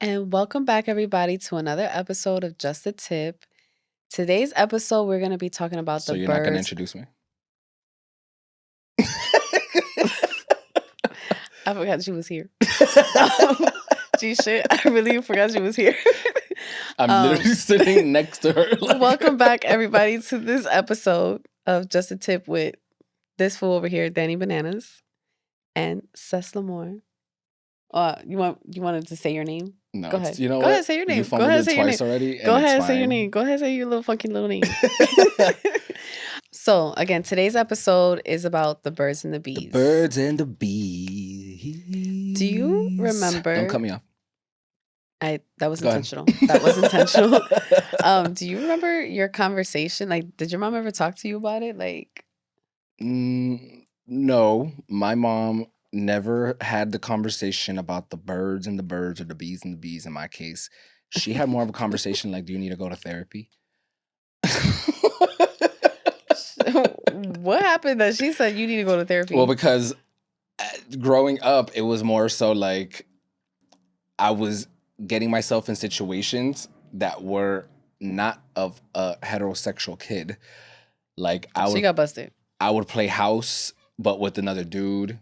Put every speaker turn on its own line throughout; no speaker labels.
And welcome back, everybody, to another episode of Just a Tip. Today's episode, we're going to be talking about
So
the
you're not going to
birds.
introduce me?
I forgot she was here. Gee, shit, I really forgot she was here.
I'm literally sitting next to her.
Welcome back, everybody, to this episode of Just a Tip with this fool over here, DANEE Bananas, and LAMOUR. You wanted to say your name?
No,
Go ahead.
You know
Go
what?
ahead, say your name.
You
Go ahead, say your name.
already.
Go ahead, say your name. Go ahead, say your little fucking little name. So again, today's episode is about the birds and the bees.
The birds and the bees.
Do you remember?
Don't cut me off.
That was
Go ahead.
intentional. That was intentional. Do you remember your conversation? Like, did your mom ever talk to you about it? Like,
no, my mom never had the conversation about the birds and the birds, or the bees and the bees. In my case, she had more of a conversation like, "Do you need to go to therapy?"
what happened that she said you need to go to therapy?
Well, because growing up, it was more so like I was getting myself in situations that were not of a heterosexual kid. Like
so you got busted.
I would play house, but with another dude,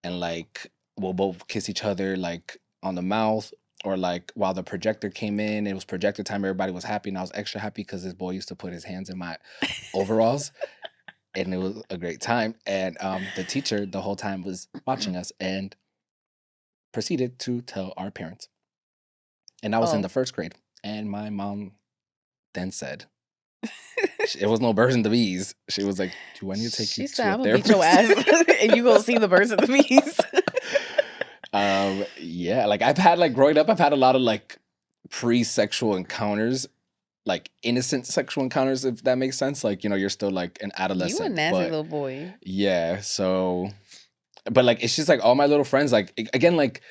and like we'll both kiss each other like on the mouth, or like while the projector came in, it was projector time. Everybody was happy, and I was extra happy because this boy used to put his hands in my overalls. And it was a great time. And the teacher the whole time was watching us and proceeded to tell our parents. And I was in the first grade. And my mom then said, it was no birds and the bees. She was like, "Do I need to take you to a therapist?"
She said, "I'm gonna beat your ass, and you gonna see the birds and the bees."
Yeah, like I've had, like, growing up, I've had a lot of like pre-sexual encounters, like innocent sexual encounters, if that makes sense. Like, you're still like an adolescent.
You a nasty little boy.
Yeah, so, but like it's just like all my little friends, like again, like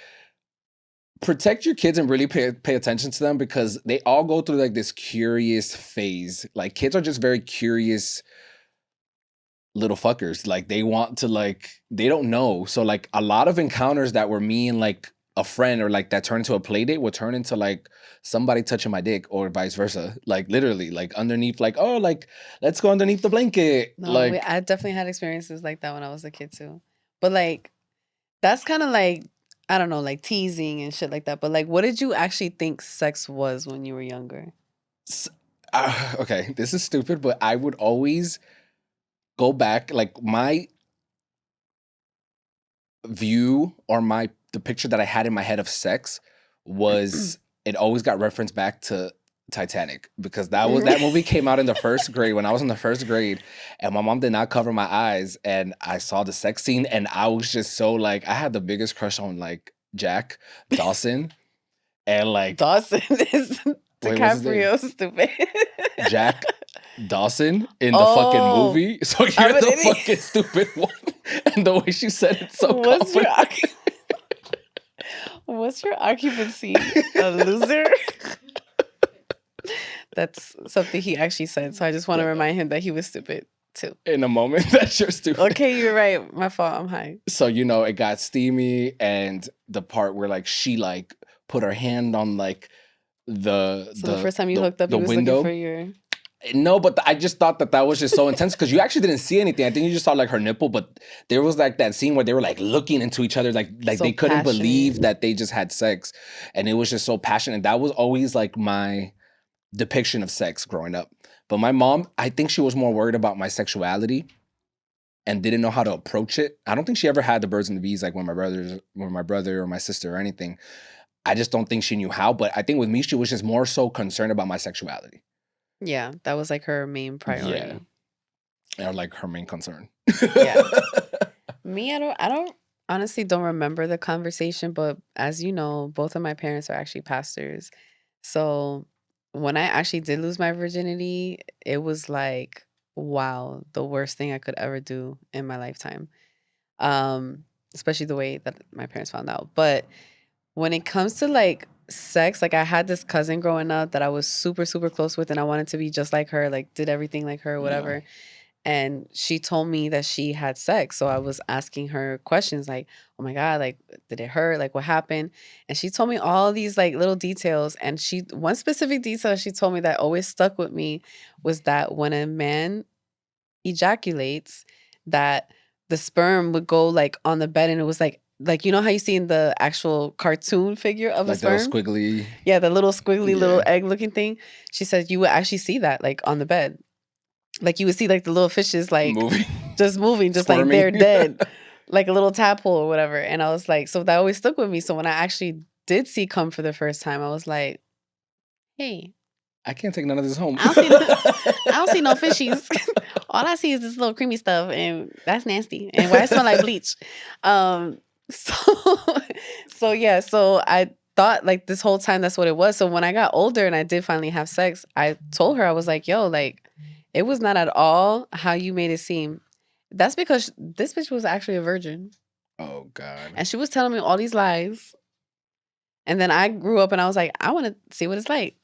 protect your kids and really pay attention to them, because they all go through like this curious phase. Like kids are just very curious little fuckers. Like they want to, like, they don't know. So like a lot of encounters that were me and like a friend, or like that turned into a play date, would turn into like somebody touching my dick, or vice versa. Like literally, like underneath, like, oh, like let's go underneath the blanket.
No,
like
I definitely had experiences like that when I was a kid too. But like, that's kind of like, I don't know, like teasing and shit like that. But like, what did you actually think sex was when you were younger?
Okay, this is stupid, but I would always go back, like my view, or the picture that I had in my head of sex was it always got referenced back to Titanic, because that movie came out in the first grade, when I was in the first grade, and my mom did not cover my eyes, and I saw the sex scene, and I was just so like, I had the biggest crush on like Jack Dawson, and like
Dawson is DiCaprio, stupid.
Jack Dawson in the fucking movie. So you're the fucking stupid one. And the way she said it so confident.
What's your occupancy? A loser? That's something he actually said. So I just want to remind him that he was stupid too.
In a moment that you're stupid.
Okay, you're right. My fault. I'm high.
So, it got steamy, and the part where like she like put her hand on like the
first time you hooked up, he was
window.
Looking for your...
No, but I just thought that was just so intense, because you actually didn't see anything. I think you just saw like her nipple, but there was like that scene where they were like looking into each other, like so they couldn't believe that they just had sex, and it was just so passionate. That was always like my depiction of sex growing up. But my mom, I think she was more worried about my sexuality and didn't know how to approach it. I don't think she ever had the birds and the bees like when my brother or my sister or anything. I just don't think she knew how. But I think with me, she was just more so concerned about my sexuality.
Yeah, that was like her main priority.
Yeah. Or like her main concern.
Yeah. Me, I honestly don't remember the conversation, but as you know, both of my parents are actually pastors. So when I actually did lose my virginity, it was like, wow, the worst thing I could ever do in my lifetime. Especially the way that my parents found out. But when it comes to like sex, like I had this cousin growing up that I was super, super close with, and I wanted to be just like her, like did everything like her, whatever. and she told me that she had sex. So I was asking her questions like, "Oh my god, like did it hurt? Like what happened?" And she told me all these like little details, and she one specific detail she told me that always stuck with me was that when a man ejaculates, that the sperm would go like on the bed, and it was like you know how you see in the actual cartoon figure of a
Like the little
sperm?
squiggly.
Yeah, the little squiggly little
Yeah.
egg looking thing. She said you would actually see that like on the bed. Like you would see like the little fishes like
Moving.
just moving, just like
Squirming.
they're dead, like a little tadpole or whatever. And I was like, so that always stuck with me. So when I actually did see cum for the first time, I was like, hey,
I can't take none of this home.
I don't see no, I don't see no fishies. All I see is this little creamy stuff, and that's nasty. And why it smell like bleach? So so yeah, so I thought like this whole time that's what it was. So when I got older and I did finally have sex, I told her I was like, "Yo, like it was not at all how you made it seem." That's because this bitch was actually a virgin,
Oh God.
and she was telling me all these lies. And then I grew up and I was like, I want to see what it's like.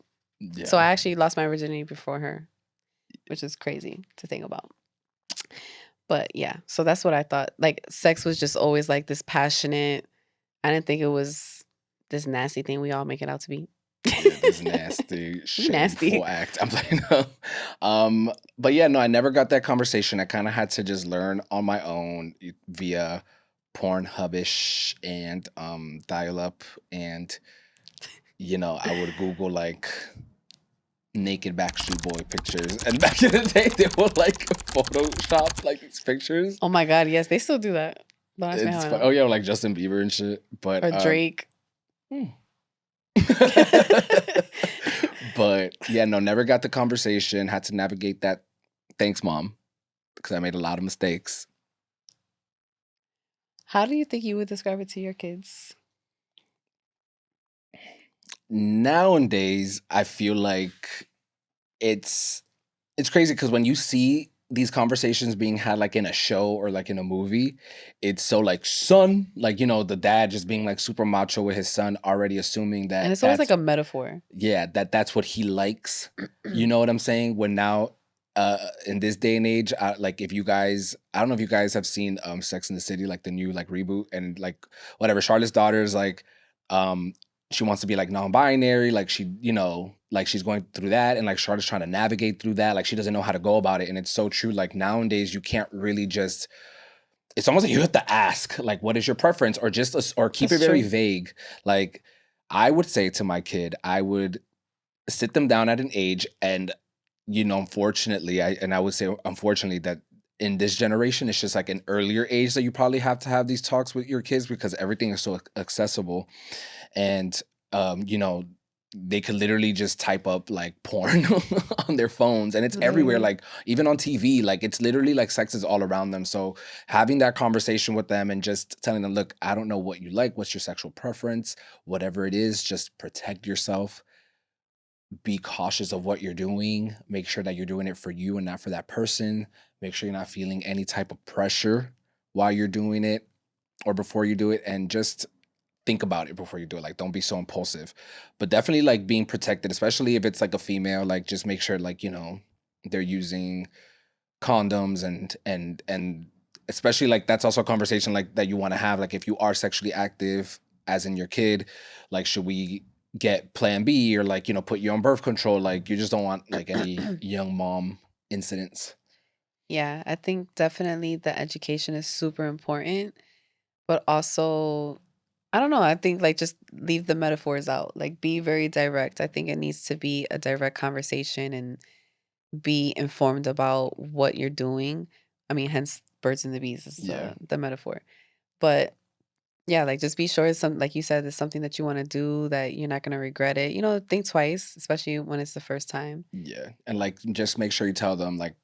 So I
Yeah.
actually lost my virginity before her, which is crazy to think about. But yeah, so that's what I thought. Like sex was just always like this passionate. I didn't think it was this nasty thing we all make it out to be.
Yeah, this nasty,
We nasty.
shameful act. I'm playing. But yeah, no, I never got that conversation. I kind of had to just learn on my own via Pornhubish and dial up, and I would Google like naked Backstreet Boy pictures, and back in the day, they would like Photoshop like these pictures.
Oh my God, yes, they still do that. Don't ask me how
It's
I
fun.
know.
Oh yeah, like Justin Bieber and shit. But
Or Drake.
hmm. But yeah, no, never got the conversation. Had to navigate that. Thanks, mom, because I made a lot of mistakes.
How do you think you would describe it to your kids?
Nowadays, I feel like it's it's crazy because when you see these conversations being had like in a show or like in a movie, it's so like son, like the dad just being like super macho with his son, already assuming
And
that
it's always like
that's
a metaphor.
yeah, that's what he likes. You know what I'm saying? When now, in this day and age, like if you guys, I don't know if you guys have seen Sex in the City, like the new like reboot, and like whatever. Charlotte's daughter is like, um, she wants to be like non-binary, like like she's going through that, and like Charlotte's trying to navigate through that, like she doesn't know how to go about it, and it's so true. Like nowadays, you can't really just. It's almost like you have to ask, like, what is your preference, or just or keep it
That's
very
true.
vague. Like, I would say to my kid, I would sit them down at an age, and unfortunately, I would say unfortunately that in this generation it's just like an earlier age that you probably have to have these talks with your kids because everything is so accessible. And they could literally just type up like porn on their phones, and it's everywhere,
Literally.
like even on TV, like it's literally like sex is all around them. So having that conversation with them and just telling them, look, I don't know what you like, what's your sexual preference, whatever it is, just protect yourself, be cautious of what you're doing. Make sure that you're doing it for you and not for that person. Make sure you're not feeling any type of pressure while you're doing it or before you do it. And just think about it before you do it. Like, don't be so impulsive. But definitely, like, being protected, especially if it's like a female, like, just make sure, like, they're using condoms and especially like that's also a conversation like that you want to have, like if you are sexually active as in your kid, like should we get plan B or like put you on birth control, like you just don't want like any young mom incidents.
Yeah, I think definitely the education is super important, but also, I don't know, I think like just leave the metaphors out. Like be very direct. I think it needs to be a direct conversation and be informed about what you're doing. I mean, hence birds and the bees is
Yeah.
the metaphor. But yeah, like just be sure it's some like you said, it's something that you want to do that you're not gonna regret it. Think twice, especially when it's the first time.
Yeah, and like just make sure you tell them like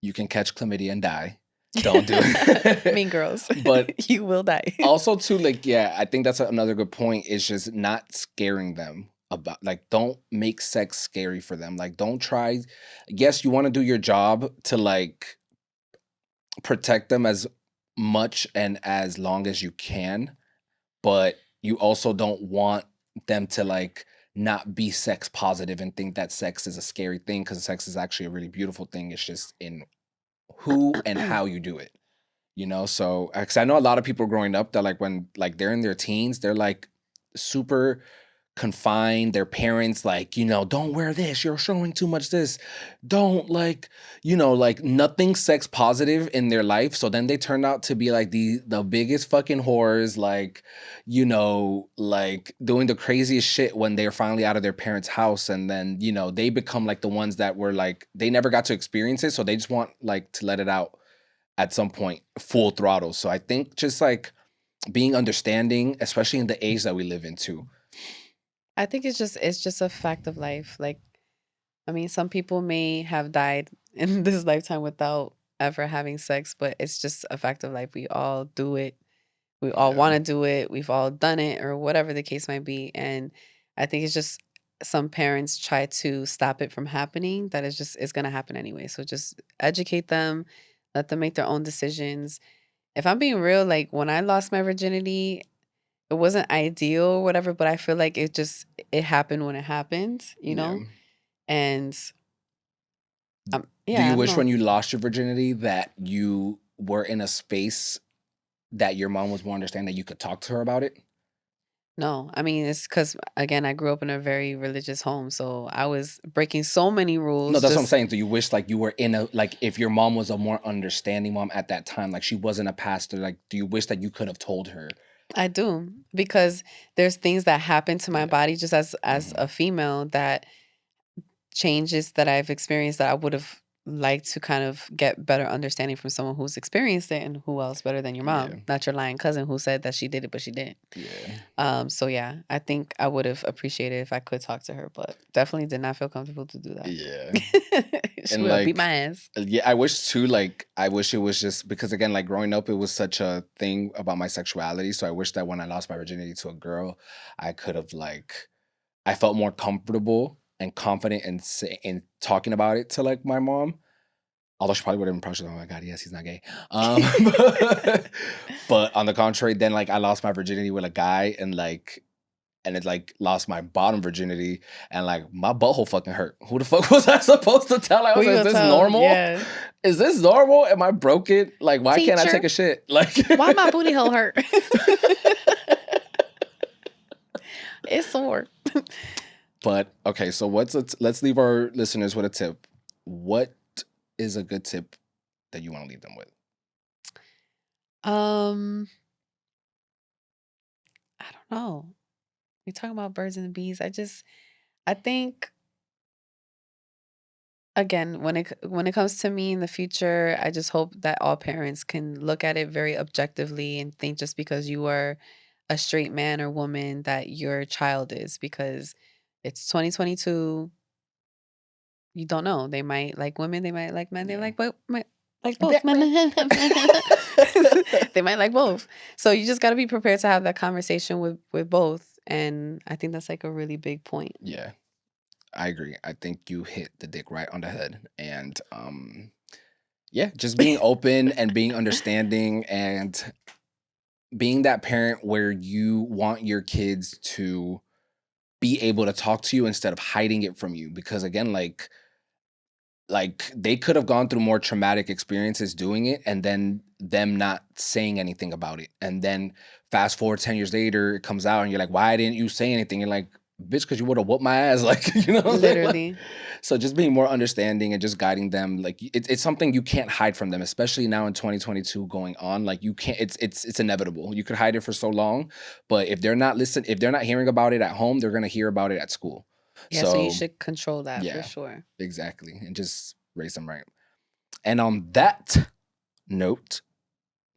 you can catch chlamydia and die, don't do it.
Mean girls.
But
You will die.
also too, like, yeah, I think that's another good point, is just not scaring them about, like, don't make sex scary for them. Like, don't try. Yes, you want to do your job to like protect them as much and as long as you can, but you also don't want them to like not be sex positive and think that sex is a scary thing, because sex is actually a really beautiful thing. It's just in who and how you do it. You know, so because I know a lot of people growing up that like when like they're in their teens, they're like super confined. Their parents like, you know, don't wear this, you're showing too much this, don't like, you know, like nothing sex positive in their life. So then they turn out to be like the biggest fucking whores, like, you know, like doing the craziest shit when they're finally out of their parents' house. And then, you know, they become like the ones that were like they never got to experience it, so they just want like to let it out at some point full throttle. So I think just like being understanding, especially in the age that we live in too.
I think it's just a fact of life. Like, I mean, some people may have died in this lifetime without ever having sex, but it's just a fact of life. We all do it. We all
Yeah.
want to do it. We've all done it, or whatever the case might be. And I think it's just some parents try to stop it from happening. That is just it's gonna happen anyway. So just educate them, let them make their own decisions. If I'm being real, like when I lost my virginity, it wasn't ideal or whatever, but I feel like it happened when it happened, you
Yeah.
know? And
Do
yeah,
you
I don't
wish
know.
when you lost your virginity that you were in a space that your mom was more understanding that you could talk to her about it?
No, I mean, it's because again, I grew up in a very religious home, so I was breaking so many
No,
rules.
that's what I'm
Just
saying. Do you wish like you were in a like if your mom was a more understanding mom at that time, like she wasn't a pastor, like do you wish that you could have told her?
I do because there's things that happen to my
Yeah.
body just as
Mhm.
a female that changes that I've experienced that I would have liked to kind of get better understanding from someone who's experienced it, and who else better than your
Yeah.
mom, not your lying cousin who said that she did it but she didn't.
Yeah.
So yeah, I think I would have appreciated if I could talk to her, but definitely did not feel comfortable to do that.
Yeah.
She
And
would have beat
like
my ass.
yeah, I wish too, like I wish it was just because again, like growing up, it was such a thing about my sexuality. So I wish that when I lost my virginity to a girl, I could have like I felt more comfortable and confident in talking about it to like my mom. Although she probably would have been probably, oh my god, yes, he's not gay. But on the contrary, then like I lost my virginity with a guy and it like lost my bottom virginity and like my butthole fucking hurt. Who the fuck was I supposed to tell? I
Who
was
you
like, is
gonna
this
tell?
normal?
Yeah.
Is this normal? Am I broken? Like, why can't I take
Teacher,
a shit? Like,
why my booty hole hurt? It's sore.
but okay, so let's leave our listeners with a tip. What is a good tip that you want to leave them with?
Um, I don't know. You're talking about birds and the bees. I think again, when it comes to me in the future, I just hope that all parents can look at it very objectively and think just because you are a straight man or woman that your child is, because it's 2022. You don't know. They might like women, they might like men, they
Yeah.
like both. They might like both. So you just got to be prepared to have that conversation with both, and I think that's like a really big point.
Yeah, I agree. I think you hit the dick right on the head. And yeah, just being open and being understanding and being that parent where you want your kids to be able to talk to you instead of hiding it from you. Because again, like they could have gone through more traumatic experiences doing it and then them not saying anything about it. And then fast forward 10 years later, it comes out and you're like, why didn't you say anything? You're like, bitch, because you would have whooped my ass. Like, you know what I'm saying? Like,
Literally.
so just being more understanding and just guiding them, like it's something you can't hide from them, especially now in 2022 going on. Like you can't, it's inevitable. You could hide it for so long, but if they're not listening, if they're not hearing about it at home, they're gonna hear about it at school.
Yeah, so you
So
should control that for
yeah,
sure.
exactly. And just raise them right. And on that note,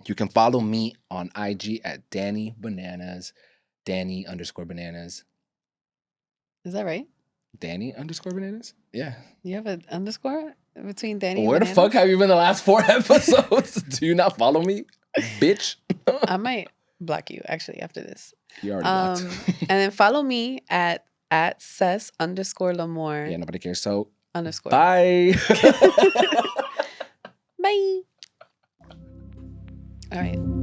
you can follow me on IG at Danny Bananas, Danny underscore bananas,
Is that right?
Danny underscore bananas. Yeah.
You have an underscore between Danny and
Where the fuck
Bananas?
have you been the last 4 episodes? Do you not follow me, bitch?
I might block you actually after this.
You already blocked.
And then follow me at Cess underscore
Yeah,
Lamour
nobody cares. So
underscore.
bye.
Bye. All right.